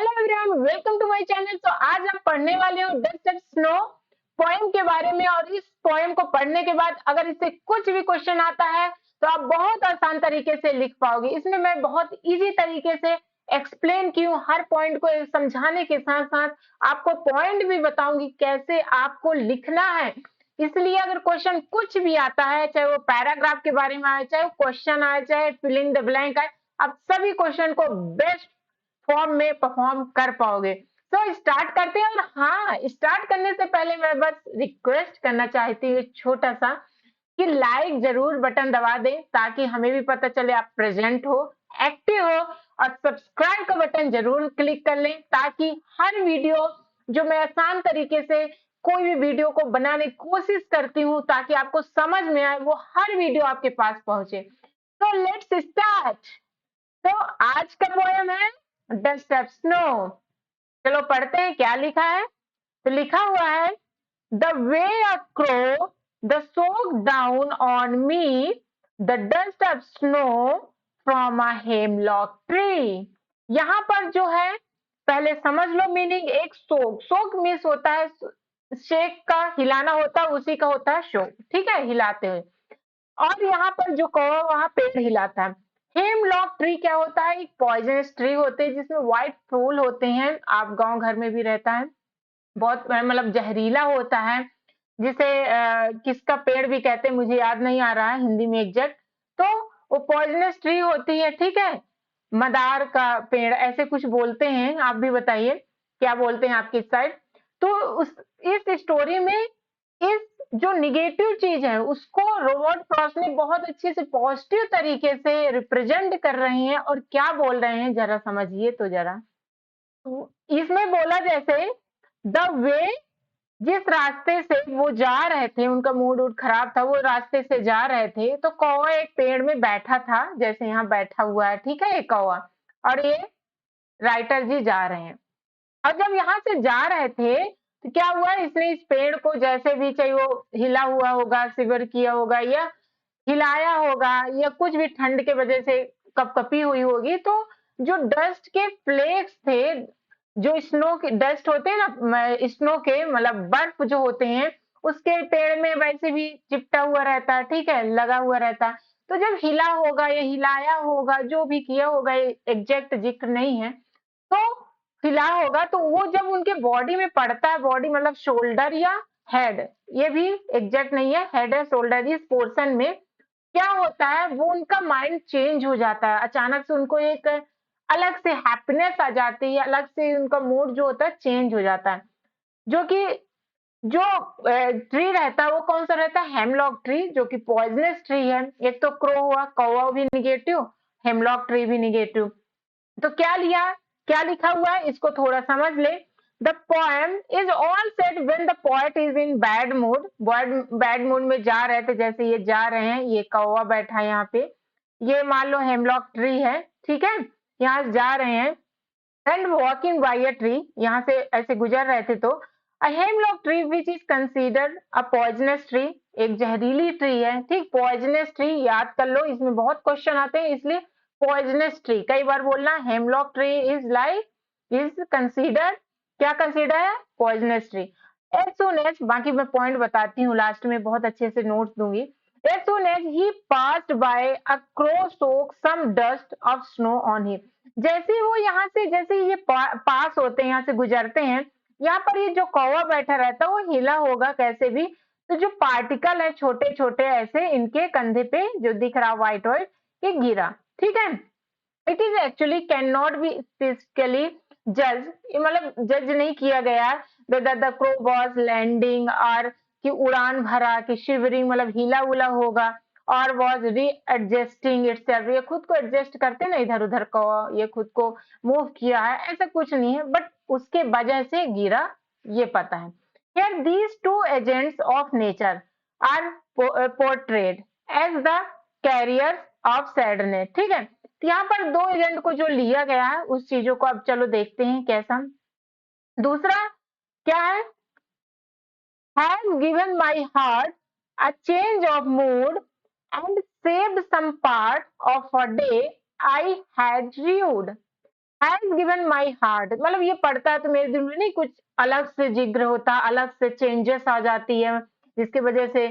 Hello everyone, welcome to my channel. तो आज हम पढ़ने वाले हो डस्ट ऑफ स्नो पोएम के बारे में। और इस पोएम को पढ़ने के बाद अगर इससे कुछ भी क्वेश्चन आता है तो आप बहुत आसान तरीके से लिख पाओगे। इसमें मैं बहुत इजी तरीके से एक्सप्लेन की हूँ, हर पॉइंट को समझाने के साथ साथ आपको पॉइंट भी बताऊंगी कैसे आपको लिखना है। इसलिए अगर क्वेश्चन कुछ भी आता है, चाहे वो पैराग्राफ के बारे में आए, चाहे वो क्वेश्चन आए, चाहे फिलिंग द ब्लैंक आए, आप सभी क्वेश्चन को बेस्ट फॉर्म में परफॉर्म कर पाओगे। तो स्टार्ट करते हैं। और हाँ, स्टार्ट करने से पहले मैं बस रिक्वेस्ट करना चाहती हूँ छोटा सा कि लाइक जरूर बटन दबा दें ताकि हमें भी पता चले आप प्रेजेंट हो, एक्टिव हो। और सब्सक्राइब का बटन जरूर क्लिक कर लें ताकि हर वीडियो जो मैं आसान तरीके से कोई भी वीडियो को बनाने की कोशिश करती हूँ ताकि आपको समझ में आए, वो हर वीडियो आपके पास पहुंचे। तो लेट्स स्टार्ट। तो आज का पोयम है डस्ट ऑफ स्नो। चलो पढ़ते हैं क्या लिखा है। तो लिखा हुआ है, the way a crow the soak down on me the dust of snow from a hemlock tree. यहाँ पर जो है पहले समझ लो मीनिंग। एक सोक, सोक मिस होता है, शेक का हिलाना होता है, उसी का होता है शोक, ठीक है, हिलाते हुए। और यहाँ पर जो कौवा वहां पेड़ हिलाता है। हेमलॉक ट्री क्या होता है? एक पॉइजनस ट्री होते हैं जिसमें व्हाइट फूल होते हैं, आप गांव घर में भी रहता है, बहुत मतलब जहरीला होता है, जिसे किसका पेड़ भी कहते हैं, मुझे याद नहीं आ रहा है हिंदी में एग्जैक्ट। तो वो पॉइजनस ट्री होती है, ठीक है, मदार का पेड़ ऐसे कुछ बोलते हैं, आप भी बताइए क्या बोलते हैं आपकी साइड। तो इस स्टोरी में इस जो निगेटिव चीज है उसको रॉबर्ट फ्रॉस्ट ने बहुत अच्छे से पॉजिटिव तरीके से रिप्रेजेंट कर रहे हैं। और क्या बोल रहे हैं जरा समझिए तो जरा। तो इसमें बोला जैसे द वे, जिस रास्ते से वो जा रहे थे, उनका मूड वूड खराब था, वो रास्ते से जा रहे थे तो कौवा एक पेड़ में बैठा था, जैसे यहाँ बैठा हुआ है, ठीक है, एक कौवा। और ये राइटर जी जा रहे हैं। और जब यहाँ से जा रहे थे तो क्या हुआ, इसने इस पेड़ को जैसे भी, चाहे वो हिला हुआ होगा, शिवर किया होगा, या हिलाया होगा, या कुछ भी ठंड के वजह से कपकपी हुई होगी, तो जो डस्ट के फ्लेक्स थे, जो स्नो के डस्ट होते हैं ना, स्नो के मतलब बर्फ जो होते हैं, उसके पेड़ में वैसे भी चिपटा हुआ रहता है, ठीक है, लगा हुआ रहता है। तो जब हिला होगा या हिलाया होगा, जो भी किया होगा, एग्जैक्ट जिक्र नहीं है, तो हिला होगा तो वो जब उनके बॉडी में पड़ता है, बॉडी मतलब शोल्डर या हेड, ये भी एग्जैक्ट नहीं है, हेड है शोल्डर, इस पोर्शन में क्या होता है, वो उनका माइंड चेंज हो जाता है। अचानक से उनको एक अलग से हैप्पीनेस आ जाती है, अलग से उनका मूड जो होता है चेंज हो जाता है। जो कि जो ट्री रहता है वो कौन सा रहता है? हेमलॉक ट्री, जो कि पॉइजनस ट्री है। एक तो क्रो हुआ, कौवा भी निगेटिव, हेमलॉक ट्री भी निगेटिव। तो क्या लिखा हुआ है इसको थोड़ा समझ ले। The poem is all set when the poet is in bad mood. Bad mood में जा रहे थे, जैसे ये जा रहे हैं, ये कौवा बैठा है यहाँ पे, ये मान लो हेमलॉक ट्री है, ठीक है, यहाँ जा रहे हैं। And walking by a tree, यहाँ से ऐसे गुजर रहे थे, तो a hemlock tree which is considered a poisonous tree, एक जहरीली ट्री है, ठीक, पॉइजनस ट्री याद कर लो, इसमें बहुत क्वेश्चन आते हैं, इसलिए पॉइजनस ट्री कई बार बोलना। Hemlock tree is like, is considered, क्या कंसीडर है? Poisonous tree. As soon as, बाकी मैं पॉइंट बताती हूँ लास्ट में, बहुत अच्छे से नोट्स दूंगी। As soon as he passed by a crow shook some dust of snow on him, जैसे वो यहाँ से, जैसे ये पास होते हैं, यहाँ से गुजरते हैं, यहाँ पर ये जो कौवा बैठा रहता है वो हिला होगा कैसे भी, तो जो पार्टिकल है छोटे छोटे ऐसे इनके कंधे पे जो दिख रहा व्हाइट व्हाइट, ये गिरा, ठीक है। It is actually can not be physically जज, मतलब जज नहीं किया गया द क्रो वॉज लैंडिंग, और कि उड़ान भरा, कि शिवरिंग मतलब हिला उला होगा, और वॉज री एडजस्टिंग इटसेल्फ, ये खुद को एडजस्ट करते ना इधर उधर को, ये खुद को मूव किया है, ऐसा कुछ नहीं है, बट उसके वजह से गिरा, ये पता है। Here these two agents of nature are portrayed as the carriers of sadness, ठीक है। तो यहाँ पर दो एजेंट को जो लिया गया है उस चीजों को अब चलो देखते हैं कैसा। दूसरा क्या है? has given my heart a change of mood and saved some part of a day I had rued, has given my heart, मतलब ये पढ़ता है तो मेरे दिल में नहीं कुछ अलग से जिग्र होता, अलग से चेंजेस आ जाती है, जिसकी वजह से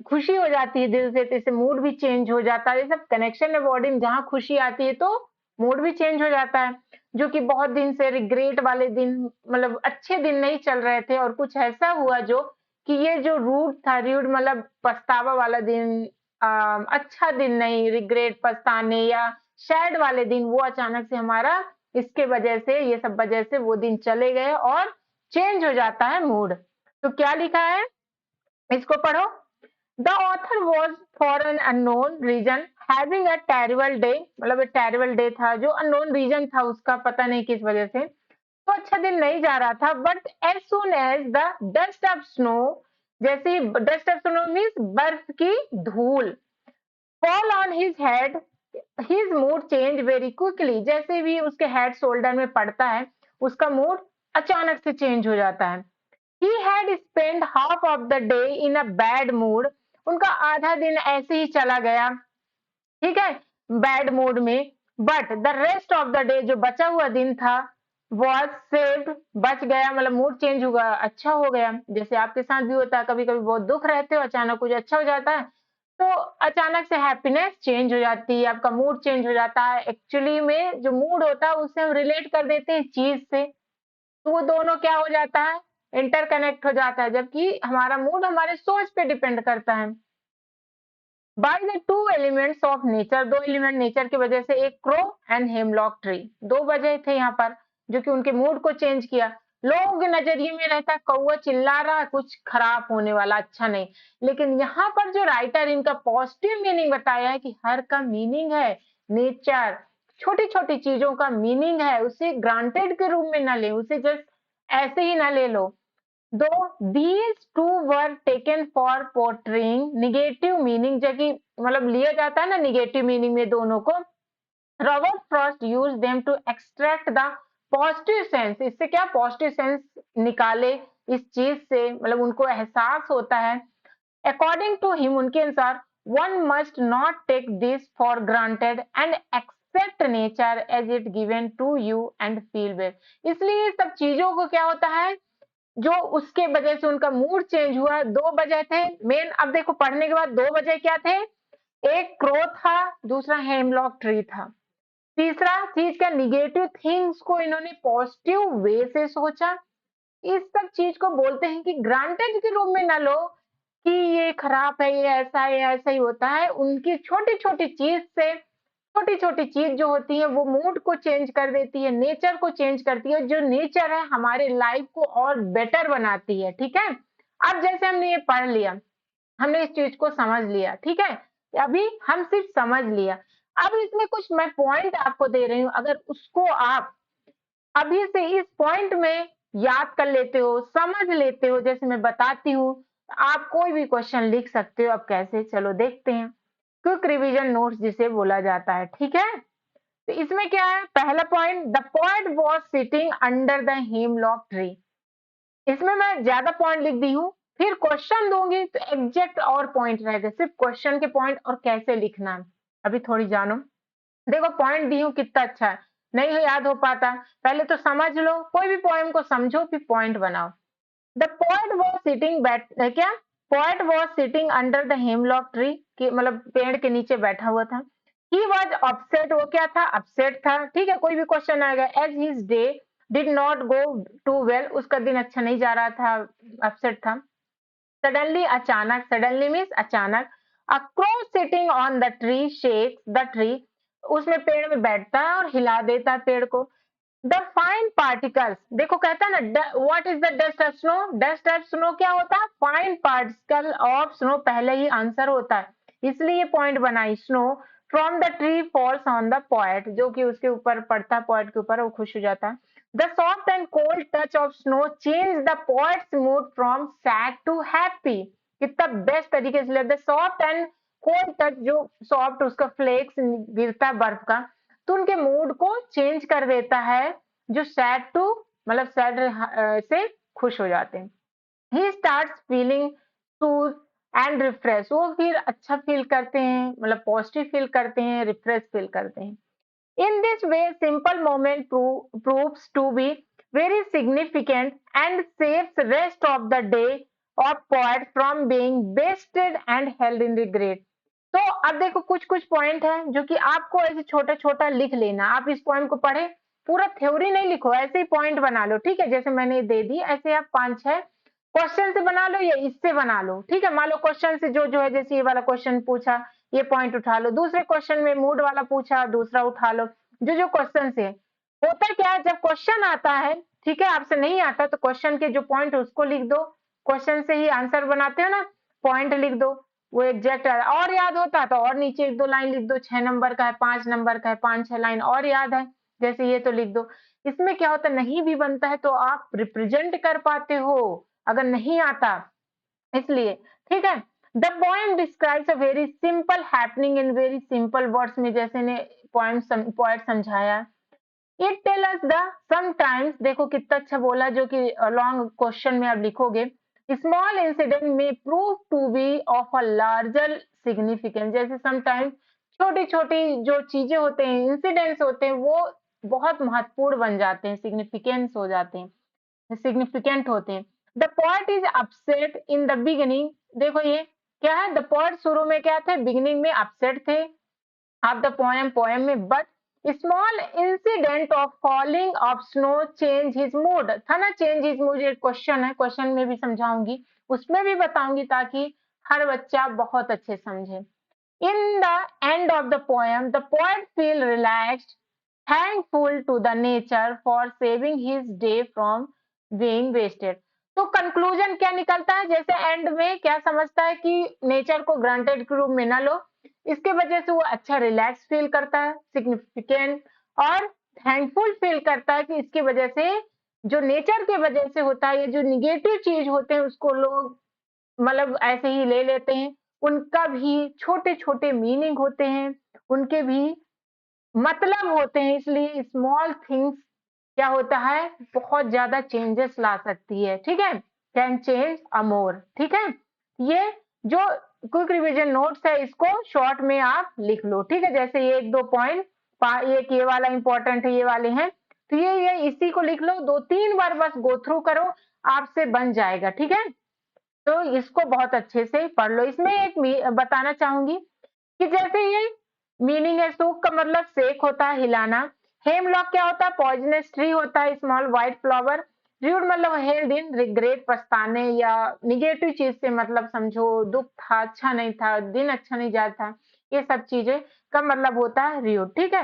खुशी हो जाती है दिल से, तो इससे मूड भी चेंज हो जाता है। ये सब कनेक्शन है बॉडी में, जहाँ खुशी आती है तो मूड भी चेंज हो जाता है। जो कि बहुत दिन से रिग्रेट वाले दिन, मतलब अच्छे दिन नहीं चल रहे थे और कुछ ऐसा हुआ जो कि ये जो रूड था, रूड मतलब पछतावा वाला दिन, अच्छा दिन नहीं, रिग्रेट, पछताने या सैड वाले दिन, वो अचानक से हमारा इसके वजह से, ये सब वजह से वो दिन चले गए और चेंज हो जाता है मूड। तो क्या लिखा है, इसको पढ़ो। The author was for an unknown reason having a terrible day, मतलब टेरिबल डे था, जो अननोन रीजन था उसका, पता नहीं किस वजह से, तो अच्छा दिन नहीं जा रहा था। But as soon as the dust of snow, जैसे डस्ट ऑफ स्नो मीन्स बर्फ की धूल, fall on his head, his mood change very quickly, जैसे भी उसके हेड शोल्डर में पड़ता है, उसका मूड अचानक से चेंज हो जाता है। He had spend half of the day in a bad mood, उनका आधा दिन ऐसे ही चला गया, ठीक है, बैड मूड में। But the rest of the day, जो बचा हुआ दिन था, वॉज सेव्ड, बच गया, मतलब मूड चेंज हुआ, अच्छा हो गया। जैसे आपके साथ भी होता है, कभी कभी बहुत दुख रहते हो, अचानक कुछ अच्छा हो जाता है, तो अचानक से हैप्पीनेस चेंज हो जाती है, आपका मूड चेंज हो जाता है। एक्चुअली में जो मूड होता है उससे हम रिलेट कर देते हैं चीज से, तो वो दोनों क्या हो जाता है, इंटरकनेक्ट हो जाता है, जबकि हमारा मूड हमारे सोच पे डिपेंड करता है। By the two elements of nature, दो एलिमेंट नेचर की वजह से, एक क्रो एंड हेमलॉक ट्री, दो वजह थे यहाँ पर जो कि उनके मूड को चेंज किया। लोगों के नजरिए में रहता है कौवा चिल्ला रहा है, कुछ खराब होने वाला, अच्छा नहीं। लेकिन यहाँ पर जो राइटर इनका पॉजिटिव मीनिंग बताया है कि हर का मीनिंग है नेचर, छोटी छोटी चीजों का मीनिंग है, उसे ग्रांटेड के रूप में ना ले, उसे जस्ट ऐसे ही ना ले लो। दो these two were taken for portraying negative meaning, जो कि मतलब लिया जाता है ना निगेटिव मीनिंग में दोनों को, Robert Frost use them to extract the positive sense, इससे क्या पॉजिटिव सेंस निकाले इस चीज से, मतलब उनको एहसास होता है। अकॉर्डिंग टू हिम, उनके अनुसार, one must not take this for granted and accept nature as it given to you and feel well, इसलिए सब चीजों को क्या होता है, जो उसके वजह से उनका मूड चेंज हुआ, दो वजह थे मेन। अब देखो पढ़ने के बाद दो वजह क्या थे, एक क्रो था, दूसरा हेमलॉक ट्री था। तीसरा चीज का निगेटिव थिंग्स को इन्होंने पॉजिटिव वे से सोचा। इस सब चीज को बोलते हैं कि ग्रांटेड के रूप में ना लो कि ये खराब है, ये ऐसा है, ये ऐसा ही होता है। उनकी छोटी छोटी चीज से, छोटी छोटी चीज जो होती है वो मूड को चेंज कर देती है, नेचर को चेंज करती है, जो नेचर है हमारे लाइफ को और बेटर बनाती है, ठीक है। अब जैसे हमने ये पढ़ लिया, हमने इस चीज को समझ लिया, ठीक है, अभी हम सिर्फ समझ लिया। अब इसमें कुछ मैं पॉइंट आपको दे रही हूँ, अगर उसको आप अभी से इस पॉइंट में याद कर लेते हो, समझ लेते हो, जैसे मैं बताती हूँ, आप कोई भी क्वेश्चन लिख सकते हो। अब कैसे, चलो देखते हैं। क्विक रिवीजन नोट्स जिसे बोला जाता है, ठीक है। तो इसमें क्या है, पहला point, the poet was sitting under the hemlock tree, इसमें मैं ज्यादा पॉइंट लिख दी हूँ, फिर क्वेश्चन दूंगी तो एग्जैक्ट और पॉइंट रहेगा, सिर्फ क्वेश्चन के पॉइंट और कैसे लिखना है अभी थोड़ी जानो। देखो पॉइंट दी हूँ, कितना अच्छा है, नहीं हो याद हो पाता, पहले तो समझ लो, कोई भी पोएम को समझो फिर पॉइंट बनाओ। द पोएट वाज सिटिंग बैठ क्या, poet was sitting under the hemlock tree, कि मतलब पेड़ के नीचे बैठा हुआ था। ही वाज अपसेट, वो क्या था, अपसेट था, ठीक है, कोई भी क्वेश्चन आएगा। As his day did not go too well, उसका दिन अच्छा नहीं जा रहा था, अपसेट था। सडनली, अचानक, सडनली मीन्स अचानक। A crow sitting on the tree shakes the tree, उसमें पेड़ में बैठता है और हिला देता है पेड़ को। द फाइन पार्टिकल्स, देखो कहता है ना, what is the dust of snow, dust of snow क्या होता है, फाइन पार्टिकल ऑफ स्नो, पहले ही आंसर होता है, इसलिए ये पॉइंट बनाई। Snow from the tree falls on the poet, जो कि उसके ऊपर पड़ता है, पोएट के ऊपर, वो खुश हो जाता है। The soft and cold touch of snow change the poet's mood from sad to happy, कितना बेस्ट तरीके से, the soft and cold touch, जो सॉफ्ट उसका फ्लेक्स गिरता है बर्फ का, तो उनके मूड को चेंज कर देता है, जो सैड टू मतलब सैड से खुश हो जाते हैं। He starts feeling shoes and refresh, वो फिर अच्छा फील करते हैं, मतलब पॉजिटिव फील करते हैं, रिफ्रेश फील करते हैं। In this way, simple moment proves to be very significant and saves rest of the day of poet from being wasted and held in regret. तो अब देखो कुछ कुछ पॉइंट है जो कि आपको ऐसे छोटा छोटा लिख लेना। आप इस पॉइंट को पढ़े, पूरा थ्योरी नहीं लिखो, ऐसे ही पॉइंट बना लो, ठीक है। जैसे मैंने दे दी, ऐसे आप 5-6 क्वेश्चन से बना लो या इससे बना लो, ठीक है। मान लो क्वेश्चन से जो है, जैसे ये वाला क्वेश्चन पूछा, ये पॉइंट उठा लो। दूसरे क्वेश्चन में मूड वाला पूछा, दूसरा उठा लो। जो क्वेश्चन से होता क्या है, जब क्वेश्चन आता है, ठीक है, आपसे नहीं आता तो क्वेश्चन के जो पॉइंट उसको लिख दो। क्वेश्चन से ही आंसर बनाते हो ना, पॉइंट लिख दो, वो एग्जैक्ट और याद होता तो और नीचे 1-2 लाइन लिख दो। 6 नंबर का है, 5 नंबर का है, 5-6 लाइन और याद है, जैसे ये तो लिख दो। इसमें क्या होता है, नहीं भी बनता है तो आप रिप्रेजेंट कर पाते हो अगर नहीं आता, इसलिए, ठीक है। The poem describes a very simple happening in very simple words में, जैसे ने पोएट समझाया। It tell us the sometimes, देखो कितना अच्छा बोला, जो कि लॉन्ग क्वेश्चन में आप लिखोगे। Small incident may prove to be of a larger significance, जैसे समटाइम्स छोटी छोटी जो चीजें होते हैं, इंसिडेंट्स होते हैं, वो बहुत महत्वपूर्ण बन जाते हैं, सिग्निफिकेंस हो जाते हैं, सिग्निफिकेंट होते हैं। The poet is upset in the beginning, देखो ये क्या है, द पोएट शुरू में क्या थे, बिगिनिंग में अपसेट थे ऑफ द पोएम, पोएम में, but small incident of falling of snow change his mood, था ना, चेंज हिज मूड एक क्वेश्चन है, क्वेश्चन में भी समझाऊंगी, उसमें भी बताऊंगी ताकि हर बच्चा बहुत अच्छे समझे। In the end of the poem, the poet feels relaxed, thankful to the nature for saving his day from being wasted. तो कंक्लूजन क्या निकलता है, जैसे एंड में क्या समझता है कि नेचर को ग्रांटेड के रूप में ना लो, इसके वजह से वो अच्छा रिलैक्स फील करता है, सिग्निफिकेंट और थैंकफुल फील करता है कि इसकी वजह से, जो नेचर के वजह से होता है, ये जो निगेटिव चीज होते हैं उसको लोग मतलब ऐसे ही ले लेते हैं, उनका भी छोटे-छोटे मीनिंग होते हैं, उनके भी मतलब होते हैं, इसलिए स्मॉल थिंग्स क्या होता है, बहुत ज़्यादा चेंजेस ला सकती है, ठीक है? कैन चेंज अ मोर, ठीक है? ये जो क्विक रिवीजन नोट्स है, इसको शॉर्ट में आप लिख लो, ठीक है? जैसे ये 1-2 पॉइंट एक ये वाला इंपॉर्टेंट है, ये वाले हैं, तो ये इसी को लिख लो, 2-3 बार बस गो थ्रू करो, आपसे बन जाएगा, ठीक है? तो इसको बहुत अच्छे से पढ़ लो। इसमें एक बताना चाहूंगी कि जैसे ये मीनिंग है, सूख का मतलब सेक होता है, हिलाना। हेमलॉक क्या होता है, पॉइजनस ट्री होता है, स्मॉल व्हाइट फ्लावर। र्यूड मतलब हेल्ड इन रिग्रेट, पछताने या निगेटिव चीज से मतलब समझो, दुख था, अच्छा नहीं था, दिन अच्छा नहीं जाता था, ये सब चीजें का मतलब होता है र्यूड, ठीक है।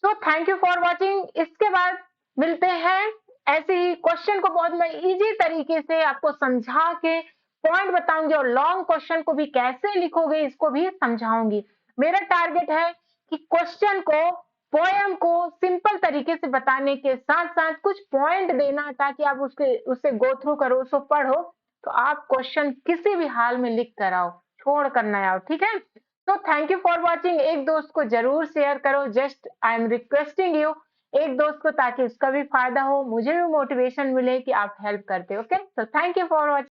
So thank you for watching. इसके बाद मिलते हैं ऐसे ही क्वेश्चन को बहुत मैं इजी तरीके से आपको समझा के पॉइंट बताऊंगी, और लॉन्ग क्वेश्चन को भी कैसे लिखोगे इसको भी समझाऊंगी। मेरा टारगेट है कि क्वेश्चन को, पोएम को सिंपल तरीके से बताने के साथ साथ कुछ पॉइंट देना, ताकि आप उससे गो थ्रू करो, उसको पढ़ो, तो आप क्वेश्चन किसी भी हाल में लिख कर आओ, छोड़ कर ना आओ, ठीक है। तो थैंक यू फॉर वॉचिंग। एक दोस्त को जरूर शेयर करो, just I am requesting you, एक दोस्त को, ताकि उसका भी फायदा हो, मुझे भी मोटिवेशन मिले कि आप हेल्प करते हो। ओके, तो थैंक यू फॉर वॉचिंग।